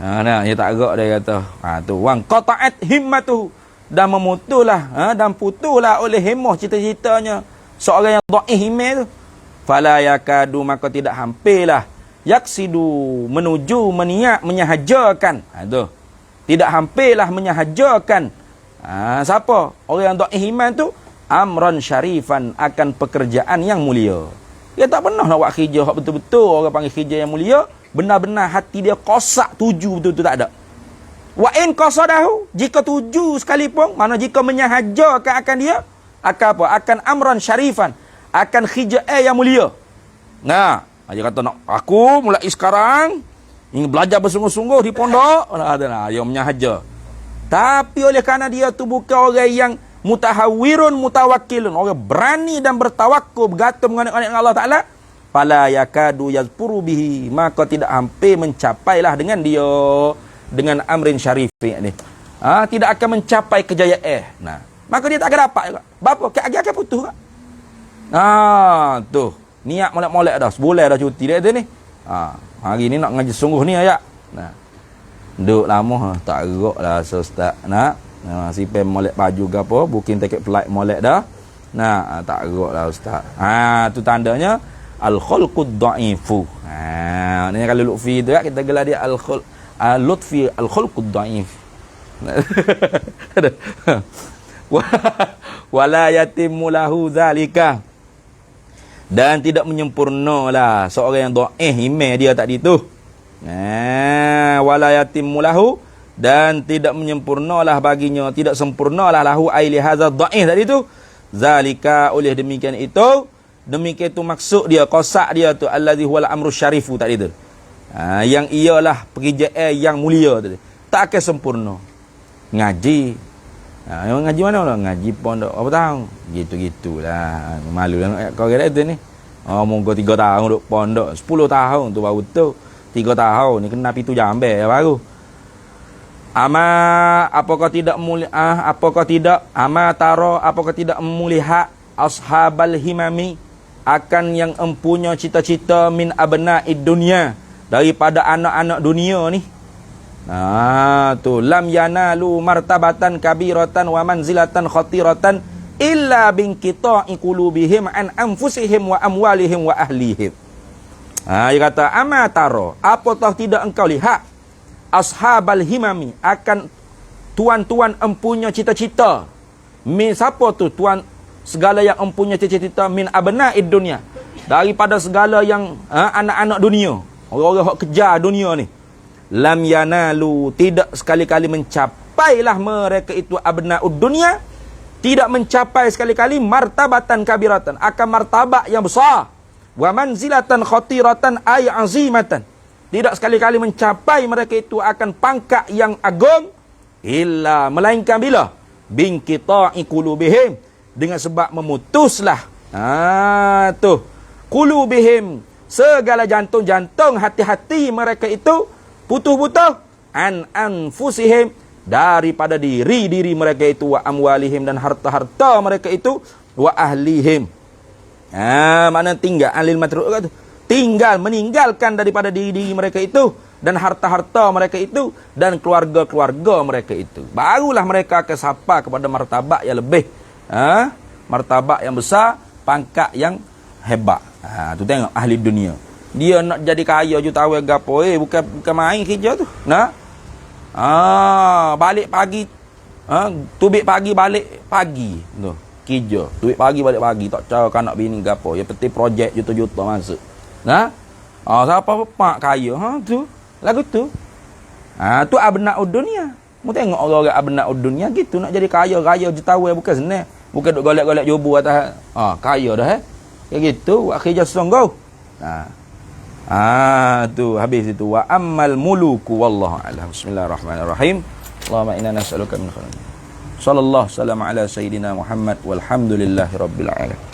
Dia tak gerak dia kata. Tu wan qata'at himmatu, dan memutuhlah dan putuhlah oleh himmah cita-citanya seorang yang dhaif himmah tu. Fala yakadu, maka tidak hampirlah yaksidu, menuju meniat menyahajakan. Tu tidak hampirlah menyahajakan siapa orang yang dhaif iman tu amran syarifan, akan pekerjaan yang mulia. Dia tak pernah nak buat kerja hak betul-betul orang panggil kerja yang mulia, benar-benar hati dia kosak tuju betul-betul, tak ada. Wa in qasadahu, jika tuju sekalipun, mana jika menyahajakan akan dia, akan apa? Akan amran syarifan, akan khija'ah yang mulia. Dia kata nak aku mulai sekarang ingin belajar bersungguh-sungguh di pondok. Dia menyahaja. Tapi oleh kerana dia tu bukan orang yang mutahawirun mutawakkilun, orang berani dan bertawakul, bergantung dengan Allah Ta'ala, fala yakadu yazpuru bihi, maka tidak hampir mencapailah dengan dia, dengan amrin syarif ni. Tidak akan mencapai kejayaan. Maka dia tak akan dapat juga. Bapa agak-agak putus juga. Tu niat molek-molek dah, sebulan dah cuti dia tu ni. Hari ni nak ngaji sungguh ni ayat. Duduk lama tak gerak lah ustaz. Sipai molek baju ke apa, booking tiket flight molek dah. Tak gerak lah ustaz. Tu tandanya al-khulqud dha'ifu. Ni kalau Lutfi tu kita gelar dia Lutfi al-khulqud dha'if. Wala yatimmu lahu zalika, dan tidak menyempurnalah seorang yang dhaif iman dia tadi tu. Wala yatimmu lahu, dan tidak menyempurnalah baginya, tidak sempurnalah lahu aili hadza dhaif tadi tu, zalika, oleh demikian itu maksud dia, qasak dia tu allazi huwal amru syarifu tadi tu, yang ialah pekerjaan yang mulia tadi, tak akan sempurna. Ngaji ngaji mana lah? Ngaji pondok apa tahun? Gitu-gitulah. Malu lah nak kau kira itu ni. Mungkin 3 tahun duduk pondok, 10 tahun tu baru tu. 3 tahun ni kena pitu jambe baru. Apakah tidak melihat ashabal himami, akan yang empunya cita-cita min abna'id dunya, daripada anak-anak dunia ni. Tu lam yanalu martabatan kabiratan wa manzilatan khatiratan illa bin qita'i qulubihim an anfusihim wa amwalihim wa ahlihim. Dia kata amataro, apakah tidak engkau lihat ashabal himami, akan tuan-tuan empunya cita-cita. Min siapa tu tuan, segala yang empunya cita-cita min abna'id dunya, daripada segala yang anak-anak dunia, orang-orang hak kejar dunia ni. Lam yanalu, tidak sekali-kali mencapailah mereka itu abna'ud dunya, tidak mencapai sekali-kali martabatan kabiratan, akan martabak yang besar, wa manzilatan khatiratan ay azimatan, tidak sekali-kali mencapai mereka itu akan pangkat yang agung, illa, melainkan bila bin qita'i qulubihim, dengan sebab memutuslah qulubihim, segala jantung-jantung hati-hati mereka itu putus-putus an anfusihim, daripada diri-diri mereka itu, wa amwalihim, dan harta-harta mereka itu, wa ahlihim. Mana tinggal alil matruk tu, meninggalkan daripada diri-diri mereka itu, dan harta-harta mereka itu, dan keluarga-keluarga mereka itu. Barulah mereka akan sampai kepada martabat yang lebih Martabak yang besar, pangkat yang hebat. Tu tengok ahli dunia. Dia nak jadi kaya jutawan gapo, bukan main kerja tu. Nah. Balik pagi. Tubik pagi balik pagi. Tu. Kerja. Tubik pagi balik pagi, tak cara kanak bini gapo. Yang penting projek juta-juta masuk. Nah. Siapa pak kaya? Tu. Lagu tu. Tu abna dunia. Mu tengok orang abna dunia gitu nak jadi kaya jutawan bukan senang. Bukan duk golek-golek jubu atas. Kaya dah kayak gitu, buat kerja sungguh. Tu habis itu. Wa ammal muluku wallahu a'lam. Bismillahirrahmanirrahim. Allahumma inna nas'aluka min khairin. Sallallahu alaihi wasallam ala sayyidina Muhammad walhamdulillahi rabbil alamin.